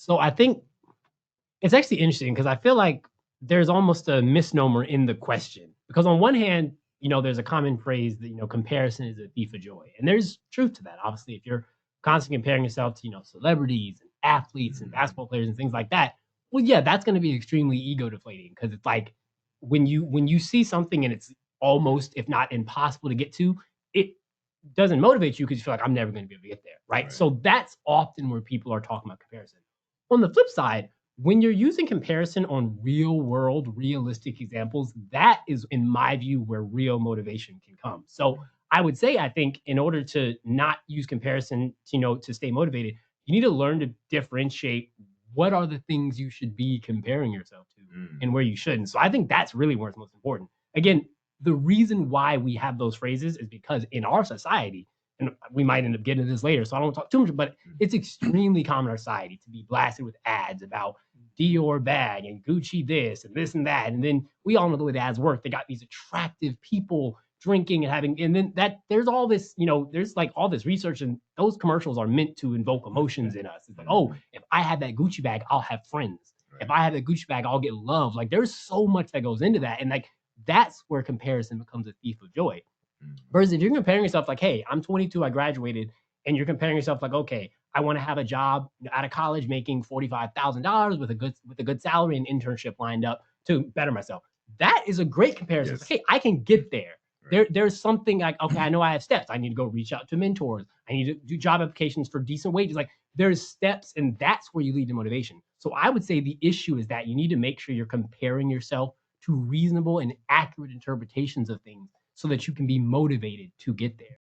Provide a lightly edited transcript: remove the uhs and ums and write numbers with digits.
So I think it's actually interesting because I feel like there's almost a misnomer in the question. Because on one hand, there's a common phrase that, comparison is a thief of joy. And there's truth to that. Obviously, if you're constantly comparing yourself to, celebrities and athletes and Mhm. basketball players and things like that, well, yeah, that's going to be extremely ego deflating because it's like when you see something and it's almost, if not impossible to get to, it doesn't motivate you because you feel like I'm never going to be able to get there. Right. Right. So that's often where people are talking about comparison. On the flip side, when you're using comparison on real world, realistic examples, that is, in my view, where real motivation can come. So I would say, I think, in order to not use comparison, to stay motivated, you need to learn to differentiate what are the things you should be comparing yourself to and Mm. where you shouldn't. So I think that's really where it's most important. Again, the reason why we have those phrases is because in our society, and we might end up getting to this later, so I don't want to talk too much, but Mm. it's extremely common in our society to be blasted with ads about Dior bag and Gucci this and this and that. And then we all know the way the ads work. They got these attractive people drinking and having, and then that there's all this, there's like all this research, and those commercials are meant to invoke emotions in us. It's like, oh, Mhm. if I have that Gucci bag, I'll have friends. If Right. I have that Gucci bag, I'll get love. Like there's so much that goes into that. And like that's where comparison becomes a thief of joy. Mhm. Versus if you're comparing yourself like, hey, I'm 22, I graduated, and you're comparing yourself like, okay, I want to have a job out of college making $45,000 with a good salary and internship lined up to better myself. That is a great comparison. It's like, Yes. hey, I can get there. Right. There's something like, okay, I know I have steps. I need to go reach out to mentors. I need to do job applications for decent wages. Like there's steps, and that's where you lead to motivation. So I would say the issue is that you need to make sure you're comparing yourself to reasonable and accurate interpretations of things so that you can be motivated to get there.